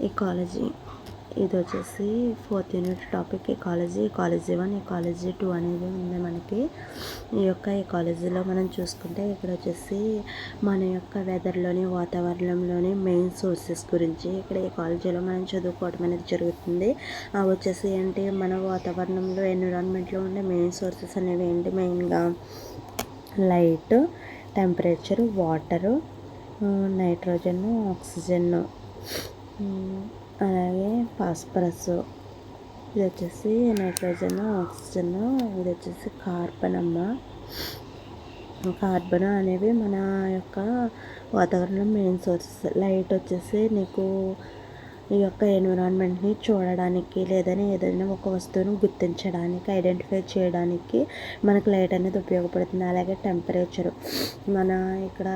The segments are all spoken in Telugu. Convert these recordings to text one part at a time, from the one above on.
ఎకాలజీ. ఇది వచ్చేసి 4th unit topic ecology 1, ecology 2 అనేది ఉంది మనకి. ఈ యొక్క ఎకాలజీలో మనం చూసుకుంటే ఇక్కడ వచ్చేసి మన యొక్క వెదర్లోని వాతావరణంలోని మెయిన్ సోర్సెస్ గురించి ఇక్కడ ఎకాలజీలో మనం చదువుకోవడం అనేది జరుగుతుంది. అవి వచ్చేసి ఏంటి, మన వాతావరణంలో ఎన్విరాన్మెంట్లో ఉండే మెయిన్ సోర్సెస్ అనేవి ఏంటి, మెయిన్గా light, temperature, water, nitrogen, oxygen, అలాగే ఫాస్ఫరస్. ఇది వచ్చేసి నైట్రోజన్, ఆక్సిజన్, ఇది వచ్చేసి కార్బన్ కార్బన్ అనేవి మన యొక్క వాతావరణం మెయిన్ సోర్సెస్. లైట్ వచ్చేసి నీకు ఈ యొక్క ఎన్విరాన్మెంట్ని చూడడానికి లేదని ఏదైనా ఒక వస్తువును గుర్తించడానికి, ఐడెంటిఫై చేయడానికి మనకు లైట్ అనేది ఉపయోగపడుతుంది. అలాగే టెంపరేచరు మన ఇక్కడ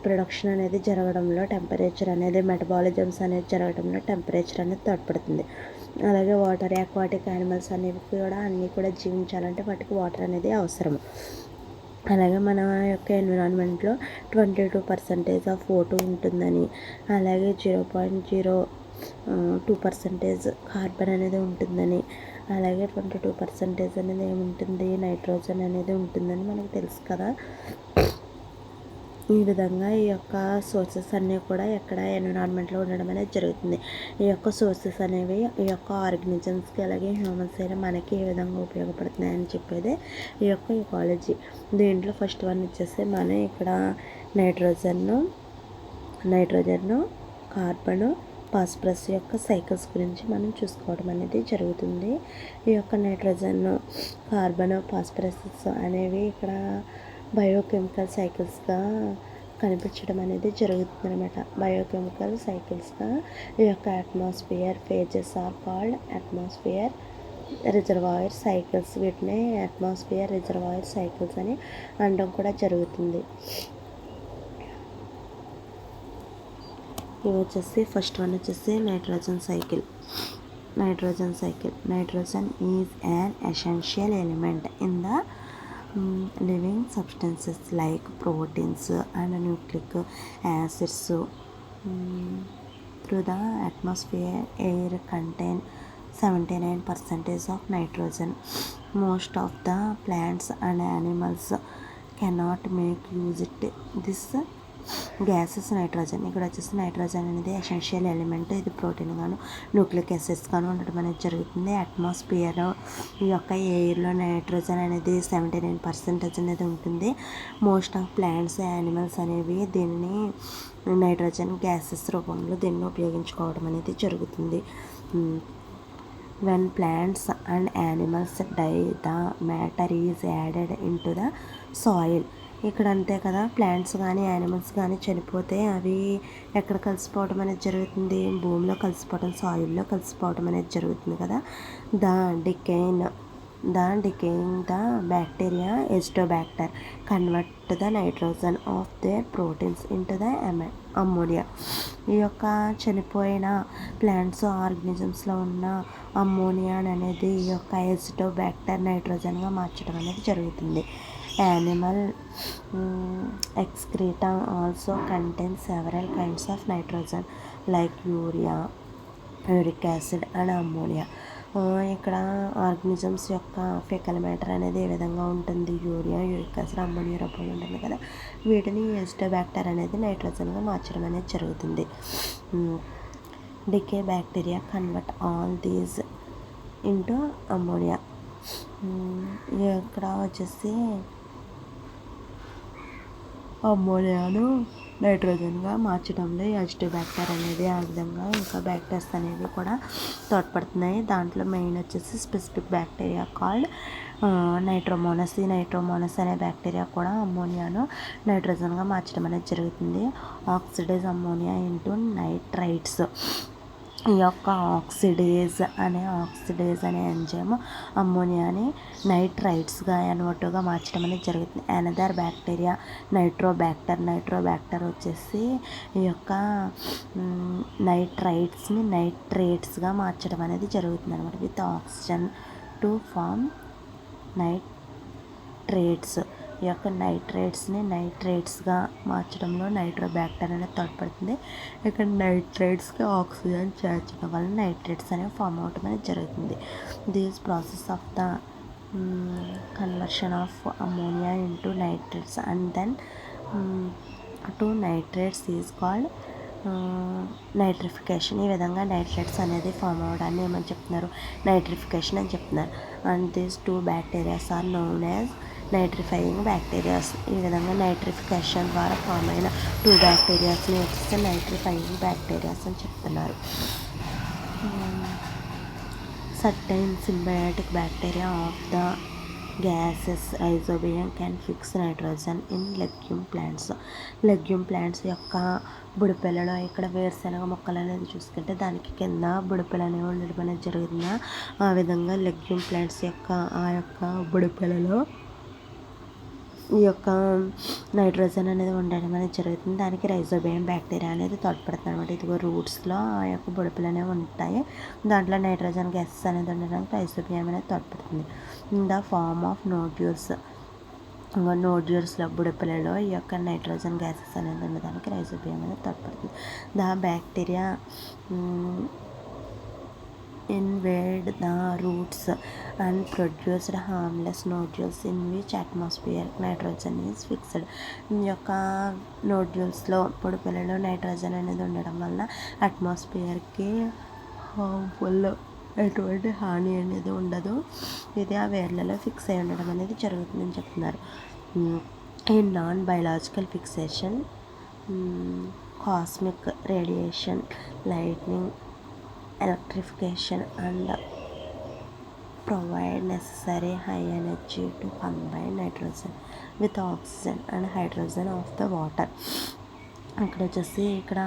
ప్రొడక్షన్ అనేది జరగడంలో టెంపరేచర్ అనేది, మెటబాలిజమ్స్ అనేది జరగడంలో టెంపరేచర్ అనేది తోడ్పడుతుంది. అలాగే వాటర్, అక్వాటిక్ యానిమల్స్ అనేవి కూడా అన్నీ కూడా జీవించాలంటే వాటికి వాటర్ అనేది అవసరం. అలాగే మన యొక్క ఎన్విరాన్మెంట్లో 22% ఆఫ్ O2 ఉంటుందని, అలాగే 0.02% కార్బన్ అనేది ఉంటుందని, అలాగే 22% అనేది ఏముంటుంది, నైట్రోజన్ అనేది ఉంటుందని మనకు తెలుసు కదా. ఈ విధంగా ఈ యొక్క సోర్సెస్ అన్నీ కూడా ఎక్కడ ఎన్విరాన్మెంట్లో ఉండడం అనేది జరుగుతుంది. ఈ యొక్క సోర్సెస్ అనేవి ఈ యొక్క ఆర్గానిజమ్స్కి అలాగే హ్యూమన్స్ అయినా మనకి ఏ విధంగా ఉపయోగపడుతున్నాయని చెప్పేది ఈ యొక్క ఎకాలజీ. దీంట్లో ఫస్ట్ వన్ వచ్చేసి మనం ఇక్కడ నైట్రోజన్, కార్బన్, ఫాస్ఫరస్ యొక్క సైకిల్స్ గురించి మనం చూసుకోవడం అనేది జరుగుతుంది. ఈ యొక్క నైట్రోజన్, కార్బన్, ఫాస్ఫరస్ అనేవి ఇక్కడ బయోకెమికల్ సైకిల్స్గా కనిపించడం అనేది జరుగుతుంది అనమాట. బయోకెమికల్ సైకిల్స్గా ఈ యొక్క atmosphere phases are called atmosphere reservoir cycles. వీటిని అట్మాస్ఫియర్ రిజర్వాయర్ సైకిల్స్ అని అనడం కూడా జరుగుతుంది. ఇవి వచ్చేసి ఫస్ట్ వన్ వచ్చేసి nitrogen cycle. Nitrogen is an essential element in the living substances like proteins and nucleic acids. Through the atmosphere, air contains 79% of nitrogen. Most of the plants and animals cannot make use it. This gases nitrogen. ఇక్కడ వచ్చేసి నైట్రోజన్ అనేది ఎసెన్షియల్ ఎలిమెంట్. ఇది ప్రోటీన్ గాను న్యూక్లిక్ యాసిడ్స్ గాను ఉండడం అనేది జరుగుతుంది. అట్మాస్ఫియర్ ఈ యొక్క ఎయిర్లో నైట్రోజన్ అనేది 79% అనేది ఉంటుంది. మోస్ట్ ఆఫ్ ప్లాంట్స్, యానిమల్స్ అనేవి దీన్ని నైట్రోజన్ గ్యాసెస్ రూపంలో దీన్ని ఉపయోగించుకోవడం అనేది జరుగుతుంది. When plants and animals die, the matter is added into the soil. ఇక్కడ అంతే కదా, ప్లాంట్స్ కానీ యానిమల్స్ కానీ చనిపోతే అవి ఎక్కడ కలిసిపోవడం అనేది జరుగుతుంది, భూమిలో కలిసిపోవడం, సాయిల్లో కలిసిపోవడం అనేది జరుగుతుంది కదా. Decaying the bacteria Azotobacter convert the nitrogen of their proteins into the ammonia. ఈ యొక్క చనిపోయిన ప్లాంట్స్, ఆర్గానిజమ్స్లో ఉన్న అమ్మోనియా అనేది ఈ యొక్క అజిటోబ్యాక్టర్ నైట్రోజన్గా మార్చడం అనేది జరుగుతుంది. Animal excreta also contains several kinds of nitrogen like urea, uric acid and ammonia. ఇక్కడ ఆర్గానిజమ్స్ యొక్క ఫెకల్ మ్యాటర్ అనేది ఏ విధంగా ఉంటుంది, యూరియా, యూరిక్ యాసిడ్, అమ్మోనియా రూపంలో ఉంటుంది కదా. వీటిని అజిటోబ్యాక్టర్ అనేది నైట్రోజన్గా మార్చడం అనేది జరుగుతుంది. Decay bacteria convert all these into ammonia. ఇక్కడ వచ్చేసి అమ్మోనియాను నైట్రోజన్గా మార్చడంలో అజిటోబ్యాక్టర్ అనేది ఆ విధంగా ఇంకా బ్యాక్టీరియాస్ అనేవి కూడా తోడ్పడుతున్నాయి. దాంట్లో మెయిన్ వచ్చేసి స్పెసిఫిక్ బ్యాక్టీరియా కాల్డ్ నైట్రోమోనస్. ఈ నైట్రోమోనస్ అనే బ్యాక్టీరియా కూడా అమ్మోనియాను నైట్రోజన్గా మార్చడం అనేది జరుగుతుంది. Oxidise ammonia into nitrites. ఈ యొక్క ఆక్సిడేజ్ అనే ఎంజైమ్ అమ్మోనియాని నైట్రైట్స్గా NO2గా మార్చడం అనేది జరుగుతుంది. అనదర్ బ్యాక్టీరియా నైట్రోబ్యాక్టర్ వచ్చేసి ఈ యొక్క నైట్రైట్స్ని నైట్రేట్స్గా మార్చడం అనేది జరుగుతుంది అనమాట. With oxygen to form nitrates. ఈ యొక్క నైట్రేట్స్ని నైట్రేట్స్గా మార్చడంలో నైట్రోబ్యాక్టర్ అనేది తోడ్పడుతుంది. ఇక్కడ నైట్రేట్స్కి ఆక్సిజన్ చేర్చడం వల్ల నైట్రేట్స్ అనేవి ఫామ్ అవటం అనేది జరుగుతుంది. This process of the conversion of ammonia into nitrates and then to nitrates is called nitrification. ఈ విధంగా నైట్రేట్స్ అనేది ఫామ్ అవ్వడాన్ని ఏమని చెప్తున్నారు, నైట్రిఫికేషన్ అని చెప్తున్నారు. And these 2 bacterias are known as nitrifying bacterias. ఈ విధంగా నైట్రిఫికేషన్ ద్వారా ఫామ్ అయిన 2 బ్యాక్టీరియాస్ని వచ్చేసి నైట్రిఫైయింగ్ బ్యాక్టీరియాస్ అని చెప్తున్నారు. Certain symbiotic bacteria of the gases rhizobium can fix nitrogen in legume plants. Legume plants యొక్క బుడిపెలలో ఇక్కడ వేరుశనగ మొక్కలు అనేది చూసుకుంటే దానికి కింద బుడిపెలు అనేవి ఉండడం అనేది జరుగుతుంది. ఆ విధంగా లెగ్యూమ్ ప్లాంట్స్ యొక్క ఆ యొక్క బుడిపెలలో ఈ యొక్క నైట్రోజన్ అనేది ఉండడం అనేది జరుగుతుంది. దానికి రైజోబియం బ్యాక్టీరియా అనేది తోడ్పడుతుంది అనమాట. ఇదిగో రూట్స్లో ఆ యొక్క బుడపలు అనేవి ఉంటాయి. దాంట్లో నైట్రోజన్ గ్యాసెస్ అనేది ఉండడానికి రైజోబియం అనేది తోడ్పడుతుంది. ఇన్ ద ఫార్మ్ ఆఫ్ నోడ్యూల్స్లో బుడపలలో ఈ యొక్క నైట్రోజన్ గ్యాసెస్ అనేది ఉండడానికి రైజోబియం అనేది తోడ్పడుతుంది. The bacteria invade the roots and produced harmless nodules in which atmospheric nitrogen is fixed. ఈ యొక్క నోడ్యూల్స్లో పొడిపిల్లలో నైట్రోజన్ అనేది ఉండడం వల్ల అట్మాస్ఫియర్కి హార్మ్ఫుల్ ఎటువంటి హాని అనేది ఉండదు. ఇది ఆ వేర్లలో ఫిక్స్ అయి ఉండడం అనేది జరుగుతుందని చెప్తున్నారు. ఈ non biological fixation cosmic radiation, lightning, electrification and provide necessary high energy to combine nitrogen with oxygen and hydrogen of the water. ఇక్కడ వచ్చేసి ఇక్కడ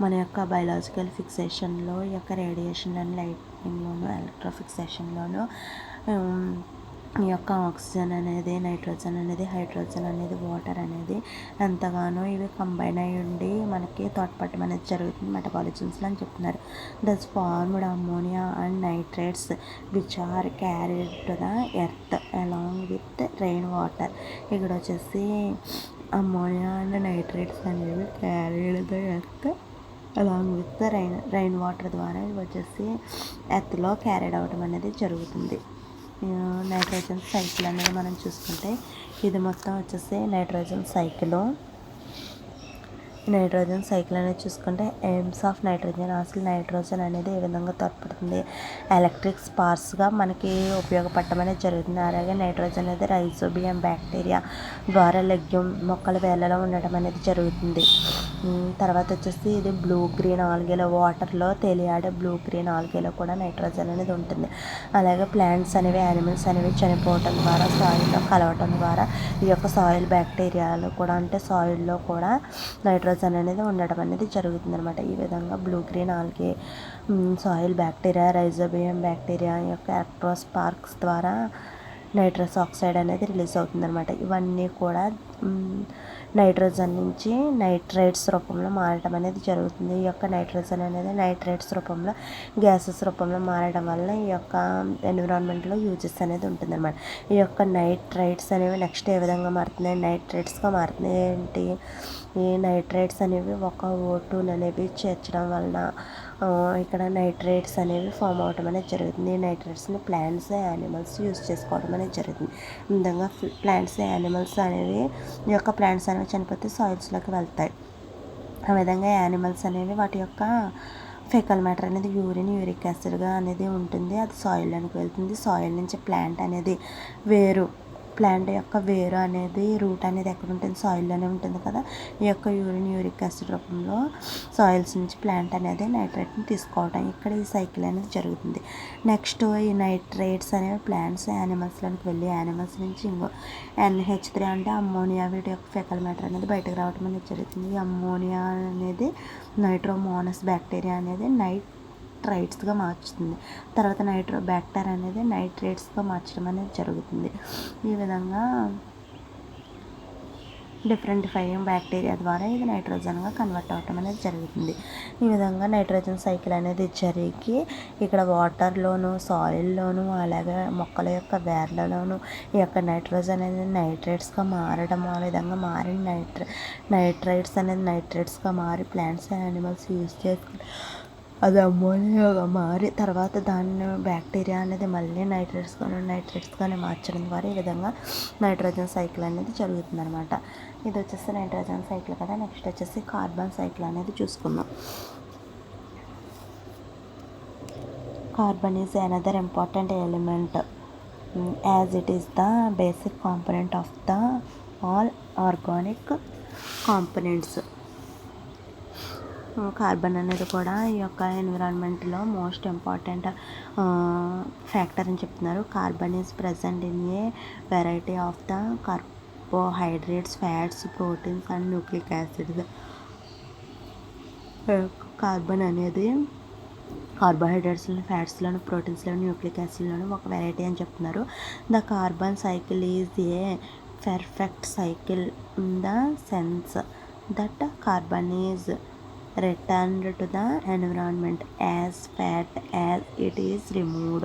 మన యొక్క బయలాజికల్ ఫిక్సేషన్లో ఈ యొక్క రేడియేషన్ అండ్ లైట్నింగ్లోను ఎలక్ట్రోఫిక్సేషన్లోను ఈ యొక్క ఆక్సిజన్ అనేది, నైట్రోజన్ అనేది, హైడ్రోజన్ అనేది, వాటర్ అనేది ఎంతగానో ఇవి కంబైన్ అయ్యి ఉండి మనకి తోడ్పడటం అనేది జరుగుతుంది మెటబాలిజమ్స్లో అని చెప్తున్నారు. Thus formed ammonia and nitrates which are carried to the earth along with rain water. ఇక్కడ వచ్చేసి అమ్మోనియా అండ్ నైట్రేట్స్ అనేవి carried the earth along with rain water ద్వారా ఇవి వచ్చేసి ఎర్త్లో క్యారీడ్ అవ్వడం అనేది జరుగుతుంది. నైట్రోజన్ సైకిల్ అనేది మనం చూసుకుంటే ఇది మొత్తం వచ్చేసి నైట్రోజన్ సైకిల్ అనేది చూసుకుంటే ఎయిమ్స్ ఆఫ్ నైట్రోజన్, అసలు నైట్రోజన్ అనేది ఏ విధంగా తోడ్పడుతుంది, ఎలక్ట్రిక్ స్పార్క్స్గా మనకి ఉపయోగపడటం అనేది జరుగుతుంది. అలాగే నైట్రోజన్ అనేది రైజోబియం బ్యాక్టీరియా ద్వారా లెగ్యూమ్ మొక్కల వేళ్ళలో ఉండడం అనేది జరుగుతుంది. తర్వాత వచ్చేసి ఇది బ్లూ గ్రీన్ ఆల్గేలో, వాటర్లో తేలియాడే బ్లూ గ్రీన్ ఆల్గేలో కూడా నైట్రోజన్ అనేది ఉంటుంది. అలాగే ప్లాంట్స్ అనేవి, యానిమల్స్ అనేవి చనిపోవటం ద్వారా, సాయిల్లో కలవటం ద్వారా ఈ యొక్క సాయిల్ బ్యాక్టీరియాలు కూడా, అంటే సాయిల్లో కూడా నైట్రోజన్ అనేది ఉండడం అనేది జరుగుతుంది అనమాట. ఈ విధంగా blue green algae, soil bacteria, rhizobium bacteria యొక్క ఎలక్ట్రోస్పార్క్స్ ద్వారా నైట్రస్ ఆక్సైడ్ అనేది రిలీజ్ అవుతుంది అనమాట. ఇవన్నీ కూడా నైట్రోజన్ నుంచి నైట్రేట్స్ రూపంలో మారడం అనేది జరుగుతుంది. ఈ యొక్క నైట్రోజన్ అనేది నైట్రేట్స్ రూపంలో, గ్యాసెస్ రూపంలో మారడం వల్ల ఈ యొక్క ఎన్విరాన్మెంట్లో యూజెస్ అనేది ఉంటుందన్నమాట. ఈ యొక్క నైట్రైట్స్ అనేవి నెక్స్ట్ ఏ విధంగా మారుతున్నాయి, నైట్రేట్స్గా మారుతున్నాయి ఏంటి, ఈ నైట్రేట్స్ అనేవి ఒక O2 అనేవి చేర్చడం వలన ఇక్కడ నైట్రేట్స్ అనేవి ఫామ్ అవడం అనేది జరుగుతుంది. ఈ నైట్రేట్స్ని ప్లాంట్స్, యానిమల్స్ యూజ్ చేసుకోవడం అనేది జరుగుతుంది. ఈ విధంగా ప్లాంట్స్, యానిమల్స్ అనేవి ఈ యొక్క ప్లాంట్స్ అనేవి చనిపోతే సాయిల్స్లోకి వెళ్తాయి. ఆ విధంగా యానిమల్స్ అనేవి వాటి యొక్క ఫెకల్ మ్యాటర్ అనేది యూరిక్ యాసిడ్గా అనేది ఉంటుంది, అది సాయిల్లోనికి వెళ్తుంది. సాయిల్ నుంచి ప్లాంట్ అనేది ప్లాంట్ యొక్క వేరు అనేది, రూట్ అనేది ఎక్కడ ఉంటుంది, సాయిల్లోనే ఉంటుంది కదా. ఈ యొక్క యూరిక్ యాసిడ్ రూపంలో సాయిల్స్ నుంచి ప్లాంట్ అనేది నైట్రేట్ని తీసుకోవడం, ఇక్కడ ఈ సైకిల్ అనేది జరుగుతుంది. నెక్స్ట్ ఈ నైట్రేట్స్ అనేవి ప్లాంట్స్, యానిమల్స్లోకి వెళ్ళి యానిమల్స్ నుంచి ఇంకో NH3 అంటే అమ్మోనియా, వీటి యొక్క ఫెకల్ మ్యాటర్ అనేది బయటకు రావడం అనేది జరుగుతుంది. ఈ అమ్మోనియా అనేది నైట్రోమోనస్ బ్యాక్టీరియా అనేది నైట్రైట్స్గా మార్చుతుంది. తర్వాత నైట్రోబ్యాక్టర్ అనేది నైట్రేట్స్గా మార్చడం అనేది జరుగుతుంది. ఈ విధంగా డిఫరెంటిఫైయింగ్ బ్యాక్టీరియా ద్వారా ఇది నైట్రోజన్గా కన్వర్ట్ అవ్వటం అనేది జరుగుతుంది. ఈ విధంగా నైట్రోజన్ సైకిల్ అనేది జరిగి ఇక్కడ వాటర్లోను, సాయిల్లోను, అలాగే మొక్కల యొక్క వేర్లలోను ఈ యొక్క నైట్రోజన్ అనేది నైట్రేట్స్గా మారడం, ఆ విధంగా మారిన నైట్రైట్స్ అనేది నైట్రేట్స్గా మారి ప్లాంట్స్ అండ్ యానిమల్స్ యూజ్ చేసుకుని అది అమ్మోనియాగా మారి తర్వాత దాన్ని బ్యాక్టీరియా అనేది మళ్ళీ నైట్రేట్స్గానే మార్చడం ద్వారా ఈ విధంగా నైట్రోజన్ సైకిల్ అనేది జరుగుతుంది అనమాట. ఇది వచ్చేసి నైట్రోజన్ సైకిల్ కదా. నెక్స్ట్ వచ్చేసి కార్బన్ సైకిల్ అనేది చూసుకుందాం. Carbon is another important element as it is the basic component of the all organic components. Carbon అనేది కూడా ఈ యొక్క ఎన్విరాన్మెంట్లో మోస్ట్ ఇంపార్టెంట్ ఫ్యాక్టర్ అని చెప్తున్నారు. Carbon is present in a variety of the carbohydrates, fats, proteins and nucleic acids. Carbon అనేది కార్బోహైడ్రేట్స్లోని, ఫ్యాట్స్లోను, ప్రోటీన్స్లోను, న్యూక్లిక్ యాసిడ్లోను ఒక వెరైటీ అని చెప్తున్నారు. The carbon cycle is a perfect cycle in the sense that carbon is returned to the environment as fat as it is removed.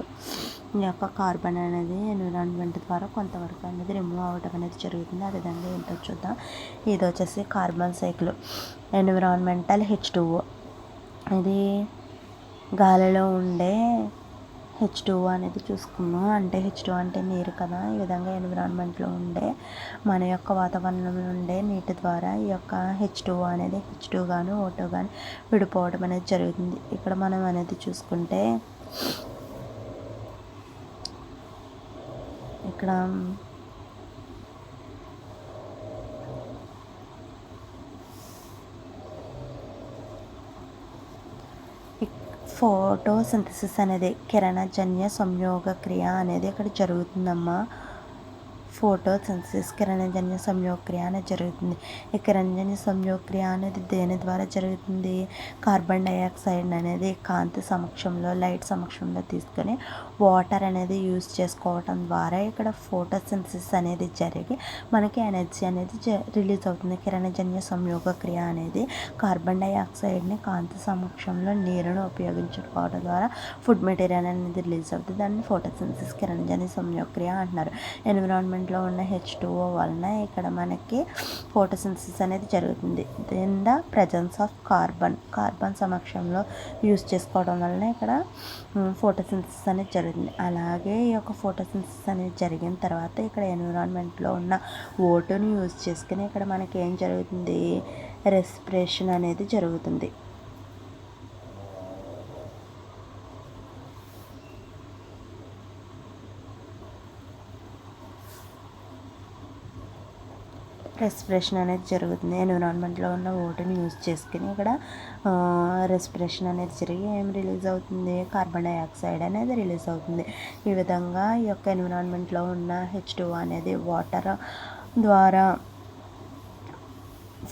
ఈ యొక్క కార్బన్ అనేది ఎన్విరాన్మెంట్ ద్వారా కొంతవరకు అనేది రిమూవ్ అవ్వడం అనేది జరుగుతుంది. ఆ విధంగా ఏంటో చూద్దాం. ఇది వచ్చేసి కార్బన్ సైకిల్. ఎన్విరాన్మెంటల్ H2O, ఇది గాలిలో ఉండే H2O అనేది చూసుకున్నాం. అంటే H2O అంటే నీరు కదా. ఈ విధంగా ఎన్విరాన్మెంట్లో ఉండే మన యొక్క వాతావరణంలో ఉండే నీటి ద్వారా ఈ యొక్క H2O అనేది H2 గాను O2 కానీ విడిపోవడం అనేది జరుగుతుంది. ఇక్కడ మనం అనేది చూసుకుంటే ఇక్కడ ఫోటోసింథసిస్ అనేది కిరణజన్య సంయోగ క్రియ అనేది ఇక్కడ జరుగుతుందమ్మా. ఫోటోసింథసిస్ కిరణజన్య సంయోగక్రియ అనేది జరుగుతుంది. ఈ కిరణజన్య సంయోగక్రియ అనేది దేని ద్వారా జరుగుతుంది? కార్బన్ డైఆక్సైడ్ అనేది కాంతి సమక్షంలో, లైట్ సమక్షంలో తీసుకొని వాటర్ అనేది యూజ్ చేసుకోవటం ద్వారా ఇక్కడ ఫోటోసింథసిస్ అనేది జరిగి మనకి ఎనర్జీ అనేది రిలీజ్ అవుతుంది. కిరణజన్య సంయోగక్రియ అనేది కార్బన్ డైఆక్సైడ్ని కాంతి సమక్షంలో నీరును ఉపయోగించుకోవడం ద్వారా ఫుడ్ మెటీరియల్ అనేది రిలీజ్ అవుతుంది. దాన్ని ఫోటోసింథసిస్ కిరణజన్య సంయోగక్రియ అంటున్నారు. ఎన్విరాన్మెంట్లో ఉన్న H2O వలన ఇక్కడ మనకి ఫోటోసింథసిస్ అనేది జరుగుతుంది. In the presence of carbon సమక్షంలో యూజ్ చేసుకోవడం వలన ఇక్కడ ఫోటోసింథసిస్ అనేది జరుగుతుంది. అలాగే ఈ యొక్క ఫోటోసింథసిస్ అనేది జరిగిన తర్వాత ఇక్కడ ఎన్విరాన్మెంట్లో ఉన్న ఓటుని యూజ్ చేసుకుని ఇక్కడ మనకి ఏం జరుగుతుంది? రెస్పిరేషన్ అనేది జరుగుతుంది. రెస్పిరేషన్ అనేది జరుగుతుంది. ఎన్విరాన్మెంట్లో ఉన్న ఓటుని యూజ్ చేసుకుని ఇక్కడ రెస్పిరేషన్ అనేది జరిగి ఏం రిలీజ్ అవుతుంది? కార్బన్ డైఆక్సైడ్ అనేది రిలీజ్ అవుతుంది. ఈ విధంగా ఈ యొక్క ఎన్విరాన్మెంట్లో ఉన్న H2O అనేది వాటర్ ద్వారా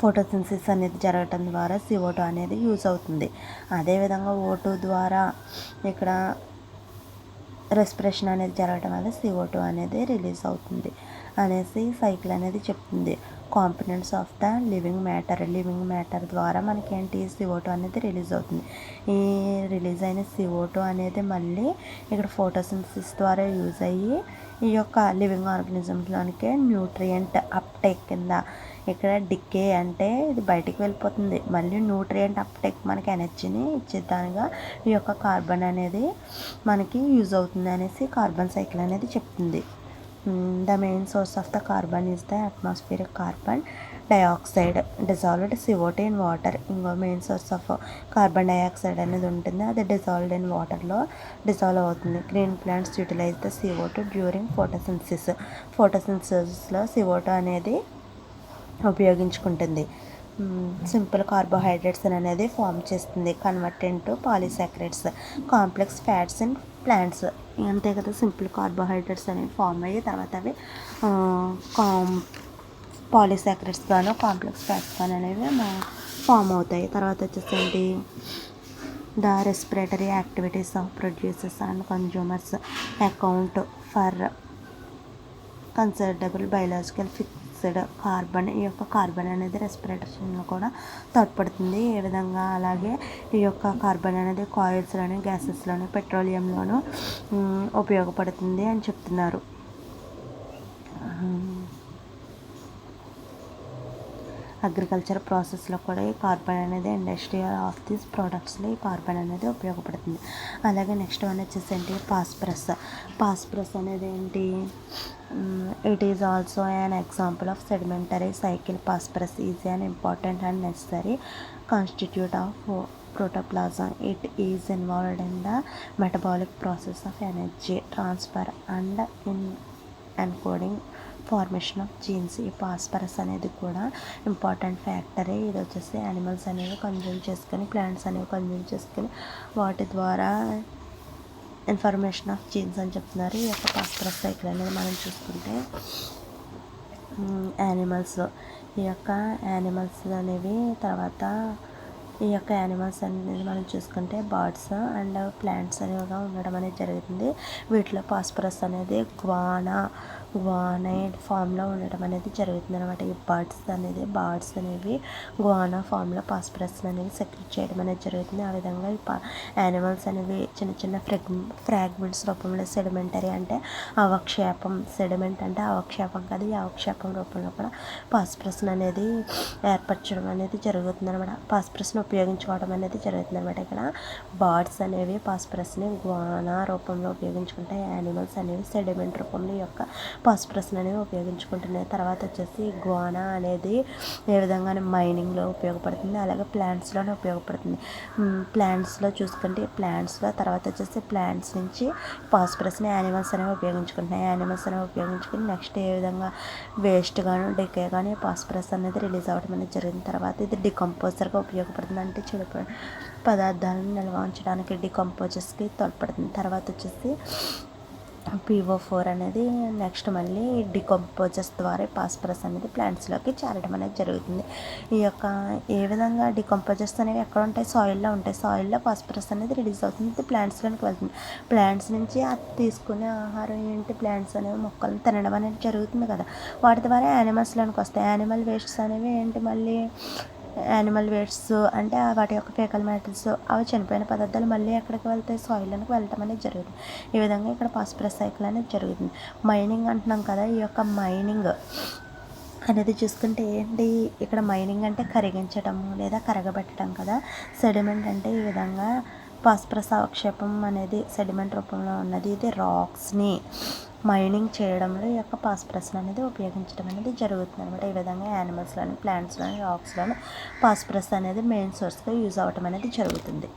ఫోటోసింథసిస్ అనేది జరగటం ద్వారా CO2 అనేది యూజ్ అవుతుంది. అదేవిధంగా O2 ద్వారా ఇక్కడ రెస్పిరేషన్ అనేది జరగటం వల్ల CO2 అనేది రిలీజ్ అవుతుంది అనేసి సైకిల్ అనేది చెప్తుంది. Components of the living matter ద్వారా మనకి ఏంటి? CO2 అనేది రిలీజ్ అవుతుంది. ఈ రిలీజ్ అయిన CO2 అనేది మళ్ళీ ఇక్కడ ఫోటోసింథసిస్ ద్వారా యూజ్ అయ్యి ఈ యొక్క లివింగ్ ఆర్గానిజంలోనికి న్యూట్రియంట్ అప్టేక్ కింద ఇక్కడ డికే అంటే ఇది బయటికి వెళ్ళిపోతుంది. మళ్ళీ న్యూట్రియంట్ అప్టేక్ మనకి ఎనర్జీని ఇచ్చేదానిగా ఈ యొక్క కార్బన్ అనేది మనకి యూజ్ అవుతుంది అనేసి కార్బన్ సైకిల్ అనేది చెప్తుంది. The main source of the carbon is the atmospheric carbon dioxide dissolved CO2 in water. ఇంకో main source of carbon dioxide అనేది ఉంటుంది. అది డిజాల్వ్డ్ ఇన్ వాటర్లో డిజాల్వ్ అవుతుంది. Green plants utilize the CO2 during ఫోటోసింథసిస్లో CO2 అనేది ఉపయోగించుకుంటుంది. సింపుల్ కార్బోహైడ్రేట్స్ అనేది ఫామ్ చేస్తుంది. Convert into polysaccharides, complex fats in plants. అంతే కదా, సింపుల్ కార్బోహైడ్రేట్స్ అనేవి ఫామ్ అయ్యి తర్వాత అవి పాలీసాకరైడ్స్ గాను కాంప్లెక్స్ ఫ్యాట్స్ గాను అనేవి ఫామ్ అవుతాయి. తర్వాత వచ్చేసి ఏంటి? The respiratory activities of producers and consumers account for considerable biological dioxide, carbon, ఈ యొక్క కార్బన్ అనేది రెస్పిరేషన్లో కూడా తోడ్పడుతుంది. ఏ విధంగా అలాగే ఈ యొక్క కార్బన్ అనేది కాయిల్స్లోని, గ్యాసెస్లోని, పెట్రోలియంలోనూ ఉపయోగపడుతుంది అని చెప్తున్నారు. అగ్రికల్చర్ ప్రాసెస్లో కూడా ఈ కార్బన్ అనేది ఇండస్ట్రియల్ ఆఫ్ దీస్ ప్రోడక్ట్స్లో ఈ కార్బన్ అనేది ఉపయోగపడుతుంది. అలాగే నెక్స్ట్ వన్ వచ్చేసి ఏంటి, ఫాస్ఫరస్. ఫాస్ఫరస్ అనేది ఏంటి, it is also an example of sedimentary cycle. Phosphorus is an important and necessary constituent of protoplasm. It is involved in the metabolic process of energy transfer and in encoding formation of jeans. ఈ ఫాస్ఫరస్ అనేది కూడా ఇంపార్టెంట్ ఫ్యాక్టరే. ఇది వచ్చేసి యానిమల్స్ అనేవి కన్జ్యూమ్ చేసుకొని, ప్లాంట్స్ అనేవి కన్జ్యూమ్ చేసుకొని వాటి ద్వారా ఇన్ఫర్మేషన్ ఆఫ్ జీన్స్ అని చెప్తున్నారు. ఈ యొక్క ఫాస్ఫరస్ సైకిల్ అనేది మనం చూసుకుంటే యానిమల్స్, ఈ యొక్క యానిమల్స్ అనేవి తర్వాత ఈ యొక్క యానిమల్స్ అనేది మనం చూసుకుంటే బర్డ్స్ అండ్ ప్లాంట్స్ అనేవిగా ఉండడం అనేది జరుగుతుంది. వీటిలో ఫాస్ఫరస్ అనేది గ్వానైడ్ ఫామ్లో ఉండడం అనేది జరుగుతుంది అనమాట. ఈ బర్డ్స్ అనేవి గ్వానా ఫామ్లో ఫాస్ఫరస్ అనేది సెక్రెట్ చేయడం అనేది జరుగుతుంది. ఆ విధంగా ఈ యానిమల్స్ అనేవి చిన్న చిన్న ఫ్రాగ్మెంట్స్ రూపంలో సెడిమెంటరీ అంటే అవక్షేపం, సెడిమెంట్ అంటే అవక్షేపం కాదు, ఈ అవక్షేపం రూపంలో కూడా ఫాస్ఫరస్ అనేది ఏర్పరచడం అనేది జరుగుతుంది అనమాట. ఫాస్ఫరస్ని ఉపయోగించుకోవడం అనేది జరుగుతుంది అనమాట. ఇక్కడ బర్డ్స్ అనేవి ఫాస్ఫరస్ని గ్వానా రూపంలో ఉపయోగించుకుంటాయి. యానిమల్స్ అనేవి సెడిమెంట్ రూపంలో ఈ యొక్క ఫాస్ఫరస్ అనేవి ఉపయోగించుకుంటున్నాయి. తర్వాత వచ్చేసి గ్వానా అనేది ఏ విధంగా మైనింగ్లో ఉపయోగపడుతుంది, అలాగే ప్లాంట్స్లోనే ఉపయోగపడుతుంది. ప్లాంట్స్లో చూసుకుంటే ప్లాంట్స్లో తర్వాత వచ్చేసి ప్లాంట్స్ నుంచి ఫాస్ఫరస్ని యానిమల్స్ అనేవి ఉపయోగించుకుంటున్నాయి. యానిమల్స్ అనేవి ఉపయోగించుకుని నెక్స్ట్ ఏ విధంగా వేస్ట్ కానీ డికే కానీ ఫాస్ఫరస్ అనేది రిలీజ్ అవ్వడం అనేది జరిగిన తర్వాత ఇది డికంపోజర్గా ఉపయోగపడుతుంది. అంటే చెడు పదార్థాలను నిల్వ ఉంచడానికి డికంపోజర్స్కి తోడ్పడుతుంది. తర్వాత వచ్చేసి PO4 అనేది నెక్స్ట్ మళ్ళీ డికంపోజర్స్ ద్వారా ఫాస్ఫరస్ అనేది ప్లాంట్స్లోకి చేరడం అనేది జరుగుతుంది. ఈ యొక్క ఏ విధంగా డికంపోజర్స్ అనేవి ఎక్కడ ఉంటాయి, సాయిల్లో ఉంటాయి. సాయిల్లో ఫాస్ఫరస్ అనేది రిలీజ్ అవుతుంది, ఇది ప్లాంట్స్లోకి వెళ్తుంది. ప్లాంట్స్ నుంచి అది తీసుకునే ఆహారం ఏంటి, ప్లాంట్స్ అనేవి మొక్కలను తినడం అనేది జరుగుతుంది కదా, వాటి ద్వారా యానిమల్స్లోకి వస్తాయి. యానిమల్ వేస్ట్స్ అనేవి ఏంటి, మళ్ళీ యానిమల్ వేస్ట్స్ అంటే వాటి యొక్క ఫేకల్ మ్యాటర్స్, అవి చనిపోయిన పదార్థాలు మళ్ళీ ఎక్కడికి వెళ్తాయి, సాయిల్లోకి వెళ్ళటం అనేది జరుగుతుంది. ఈ విధంగా ఇక్కడ ఫాస్ఫరస్ సైకిల్ అనేది జరుగుతుంది. మైనింగ్ అంటున్నాం కదా, ఈ యొక్క మైనింగ్ అనేది చూసుకుంటే ఏంటి, ఇక్కడ మైనింగ్ అంటే కరిగించటము లేదా కరగబెట్టడం కదా. సెడిమెంట్ అంటే ఈ విధంగా ఫాస్ఫరస్ అవక్షేపం అనేది సెడిమెంట్ రూపంలో ఉన్నది. ఇది రాక్స్ని మైనింగ్ చేయడంలో ఈ యొక్క ఫాస్ఫరస్ అనేది ఉపయోగించడం అనేది జరుగుతుంది అనమాట. ఈ విధంగా యానిమల్స్లోని, ప్లాంట్స్లోని, రాక్స్లోని ఫాస్ఫరస్ అనేది మెయిన్ సోర్స్గా యూజ్ అవ్వటం అనేది జరుగుతుంది.